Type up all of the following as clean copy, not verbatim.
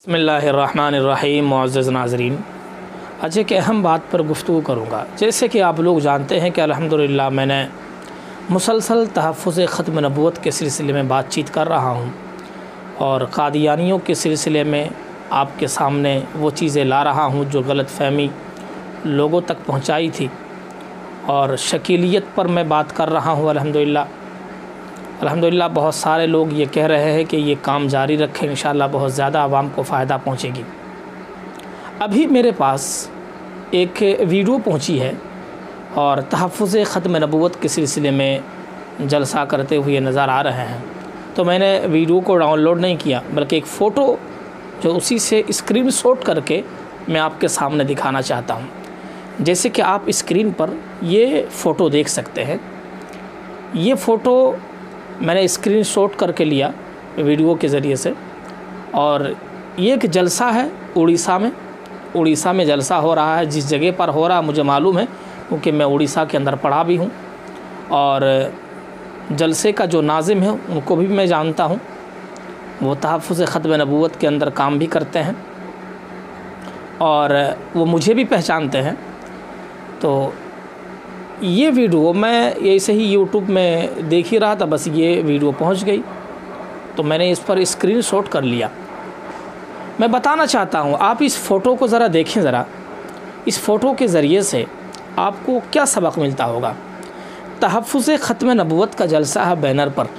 बिस्मिल्लाहिर्रहमानिर्रहीम। मुअज़्ज़ज़ नाज़रीन, आज एक अहम बात पर गुफ्तगू करूँगा। जैसे कि आप लोग जानते हैं कि अल्हम्दुलिल्लाह मैंने मुसलसल तहफ़्फ़ुज़ ख़त्म नबूवत के सिलसिले में बातचीत कर रहा हूँ और क़ादियानियों के सिलसिले में आपके सामने वो चीज़ें ला रहा हूँ जो गलतफ़हमी लोगों तक पहुँचाई थी, और शकीलियत पर मैं बात कर रहा हूँ। अल्हम्दुलिल्लाह बहुत सारे लोग ये कह रहे हैं कि ये काम जारी रखें, इंशाअल्लाह बहुत ज़्यादा आवाम को फ़ायदा पहुँचेगी। अभी मेरे पास एक वीडियो पहुँची है और तहफ़्फ़ुज़ ख़त्म नबूवत के सिलसिले में जलसा करते हुए नज़र आ रहे हैं। तो मैंने वीडियो को डाउनलोड नहीं किया, बल्कि एक फ़ोटो जो उसी से स्क्रीनशॉट करके मैं आपके सामने दिखाना चाहता हूँ। जैसे कि आप स्क्रीन पर ये फ़ोटो देख सकते हैं। ये फ़ोटो मैंने स्क्रीनशॉट करके लिया वीडियो के ज़रिए से, और ये एक जलसा है उड़ीसा में जलसा हो रहा है। जिस जगह पर हो रहा है मुझे मालूम है, क्योंकि मैं उड़ीसा के अंदर पढ़ा भी हूँ और जलसे का जो नाज़िम है उनको भी मैं जानता हूँ। वो तहफ़्फ़ुज़ ख़त्म नबूवत के अंदर काम भी करते हैं और वो मुझे भी पहचानते हैं। तो ये वीडियो मैं ऐसे ही यूट्यूब में देख ही रहा था, बस ये वीडियो पहुंच गई तो मैंने इस पर स्क्रीनशॉट कर लिया। मैं बताना चाहता हूं, आप इस फ़ोटो को ज़रा देखें। ज़रा इस फ़ोटो के ज़रिए से आपको क्या सबक मिलता होगा। तहफ़्फ़ुज़ ख़त्म नबूवत का जलसा है। बैनर पर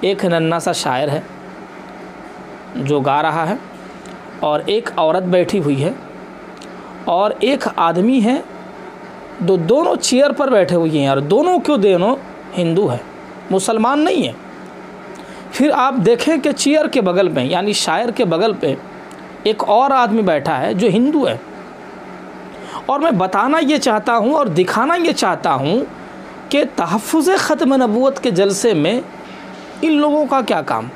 एक नन्हा सा शायर है जो गा रहा है, और एक औरत बैठी हुई है, और एक आदमी है। दोनों चेयर पर बैठे हुए हैं, और दोनों हिंदू है, मुसलमान नहीं है। फिर आप देखें कि चेयर के बगल में, यानी शायर के बगल पे एक और आदमी बैठा है जो हिंदू है। और मैं बताना ये चाहता हूँ और दिखाना ये चाहता हूँ कि तहफ़्फ़ुज़ ख़त्म नबूवत के जलसे में इन लोगों का क्या काम।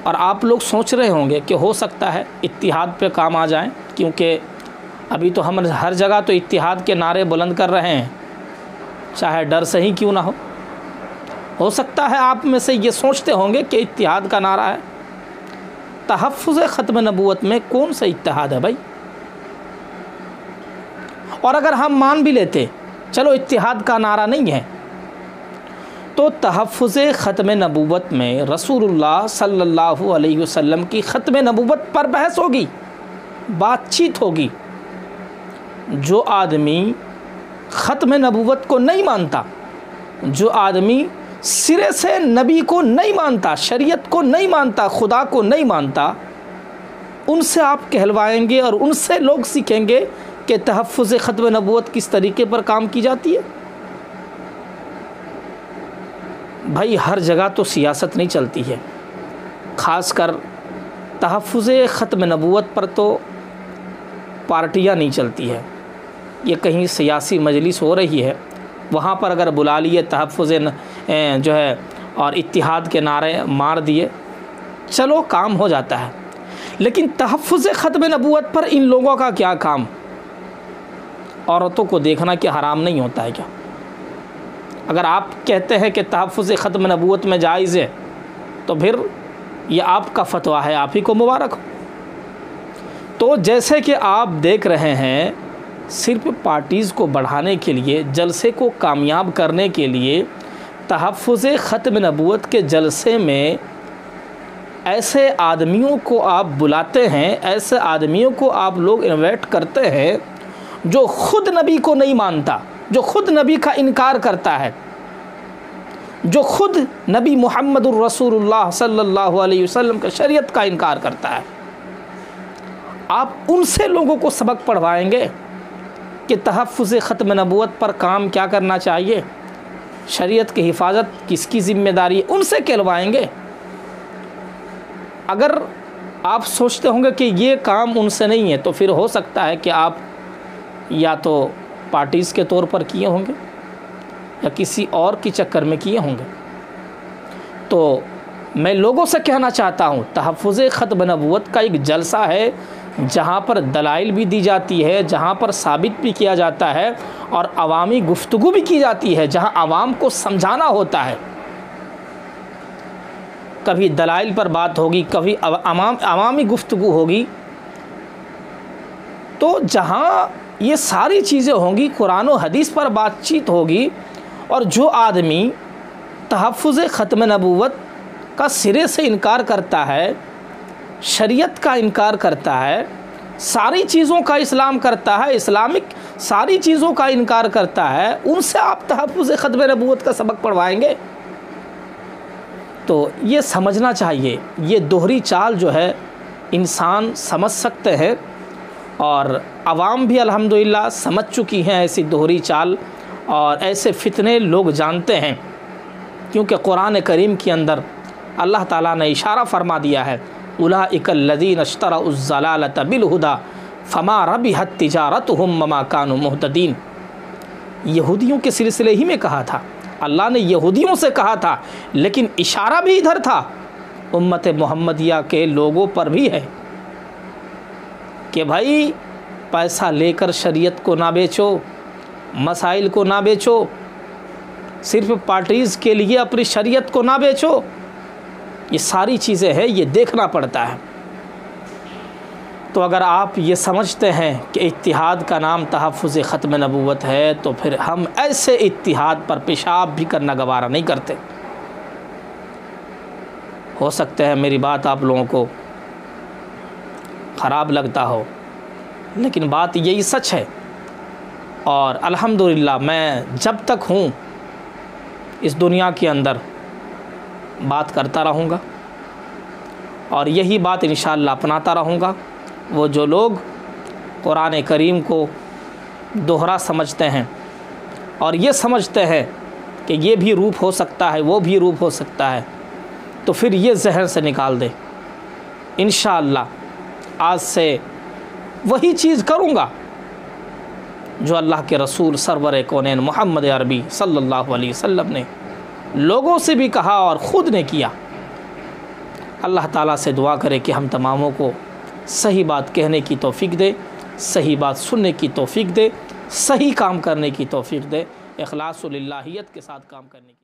और आप लोग सोच रहे होंगे कि हो सकता है इत्तिहाद पे काम आ जाए, क्योंकि अभी तो हम हर जगह तो इत्तिहाद के नारे बुलंद कर रहे हैं, चाहे डर से ही क्यों ना हो सकता है आप में से ये सोचते होंगे कि इत्तिहाद का नारा है। तहफ़्फ़ुज़ ख़त्म नबूवत में कौन सा इत्तिहाद है भाई। और अगर हम मान भी लेते चलो इत्तिहाद का नारा नहीं है, तो तहफ़्फ़ुज़ ख़त्म नबूवत में रसूलुल्लाह सल्लल्लाहु अलैहि वसल्लम की ख़त्म नबूवत पर बहस होगी, बातचीत होगी। जो आदमी ख़त्म नबूवत को नहीं मानता, जो आदमी सिरे से नबी को नहीं मानता, शरीयत को नहीं मानता, खुदा को नहीं मानता, उनसे आप कहलवाएंगे और उनसे लोग सीखेंगे कि तहफ़्फ़ुज़ ख़त्म नबूवत किस तरीके पर काम की जाती है। भाई हर जगह तो सियासत नहीं चलती है, ख़ासकर तहफ़्फ़ुज़ ख़त्म नबूवत पर तो पार्टियां नहीं चलती है। ये कहीं सियासी मजलिस हो रही है, वहाँ पर अगर बुला लिए तहफ़्फ़ुज़ जो है और इत्तिहाद के नारे मार दिए, चलो काम हो जाता है। लेकिन तहफ़्फ़ुज़ ख़त्म नबूवत पर इन लोगों का क्या काम। औरतों को देखना क्या हराम नहीं होता है क्या। अगर आप कहते हैं कि तहफ़्फ़ुज़ ख़त्म नबूवत में जायज़ है, तो फिर ये आपका फ़तवा है, आप ही को मुबारक हो। तो जैसे कि आप देख रहे हैं, सिर्फ पार्टीज़ को बढ़ाने के लिए, जलसे को कामयाब करने के लिए तहफ़्फ़ुज़ ख़त्म नबूवत के जलसे में ऐसे आदमियों को आप बुलाते हैं, ऐसे आदमियों को आप लोग इन्वाइट करते हैं जो ख़ुद नबी को नहीं मानता, जो ख़ुद नबी का इनकार करता है, जो ख़ुद नबी मुहम्मदुर रसूलुल्लाह सल्लल्लाहु अलैहि वसल्लम के शरीयत का इनकार करता है। आप उनसे लोगों को सबक पढ़वाएंगे कि तहफ़्फ़ुज़ ख़त्म नबूवत पर काम क्या करना चाहिए, शरीयत की हिफाजत किसकी ज़िम्मेदारी है, उनसे कहलवाएंगे। अगर आप सोचते होंगे कि ये काम उनसे नहीं है, तो फिर हो सकता है कि आप या तो पार्टीज़ के तौर पर किए होंगे या किसी और के चक्कर में किए होंगे। तो मैं लोगों से कहना चाहता हूँ, तहफ़्फ़ुज़ ख़त्म नबूवत का एक जलसा है जहाँ पर दलाइल भी दी जाती है, जहाँ पर साबित भी किया जाता है और अवामी गुफ्तगू भी की जाती है, जहाँ आवाम को समझाना होता है। कभी दलाइल पर बात होगी, कभी अवामी गुफ्तगू होगी। तो जहाँ ये सारी चीज़ें होंगी, कुरान और हदीस पर बातचीत होगी, और जो आदमी तहफ़्फ़ुज़ ख़त्म नबूवत का सिरे से इनकार करता है, शरीयत का इनकार करता है, सारी चीज़ों का इस्लाम करता है, इस्लामिक सारी चीज़ों का इनकार करता है, उनसे आप तहफ़्फ़ुज़ ख़त्म नबूवत का सबक पढ़वाएंगे? तो ये समझना चाहिए, ये दोहरी चाल जो है इंसान समझ सकते हैं, और आवाम भी अल्हम्दुलिल्लाह समझ चुकी हैं ऐसी दोहरी चाल, और ऐसे फितने लोग जानते हैं। क्योंकि कुरान करीम के अंदर अल्लाह ताला ने इशारा फरमा दिया है, उलाइकल्लज़ीना इश्तरउज़्ज़लालत बिलहुदा फमा रबिहत तिजारतुहुम वमा कानू मुहतदीन। यहूदियों के सिलसिले ही में कहा था, अल्लाह ने यहूदियों से कहा था, लेकिन इशारा भी इधर था, उम्मत मोहम्मदिया के लोगों पर भी है कि भाई पैसा लेकर शरीयत को ना बेचो, मसाइल को ना बेचो, सिर्फ पार्टीज़ के लिए अपनी शरीयत को ना बेचो। ये सारी चीज़ें हैं, ये देखना पड़ता है। तो अगर आप ये समझते हैं कि इत्तिहाद का नाम तहफ़्फ़ुज़ ख़त्म नबूवत है, तो फिर हम ऐसे इत्तिहाद पर पेशाब भी करना गवारा नहीं करते। हो सकता है मेरी बात आप लोगों को ख़राब लगता हो, लेकिन बात यही सच है। और अल्हम्दुलिल्लाह मैं जब तक हूँ इस दुनिया के अंदर बात करता रहूँगा, और यही बात इंशाअल्लाह अपनाता रहूँगा। वो जो लोग कुरान करीम को दोहरा समझते हैं और ये समझते हैं कि ये भी रूप हो सकता है, वो भी रूप हो सकता है, तो फिर ये जहन से निकाल दे। इंशाअल्लाह आज से वही चीज़ करूँगा जो अल्लाह के रसूल सरवर कौनैन मोहम्मद अरबी सल्लल्लाहु अलैहि वसल्लम ने लोगों से भी कहा और ख़ुद ने किया। अल्लाह ताला से दुआ करे कि हम तमामों को सही बात कहने की तौफ़ीक दे, सही बात सुनने की तौफ़ीक दे, सही काम करने की तौफ़ीक दे, इख़लास व लिल्लाहियत के साथ काम करने की।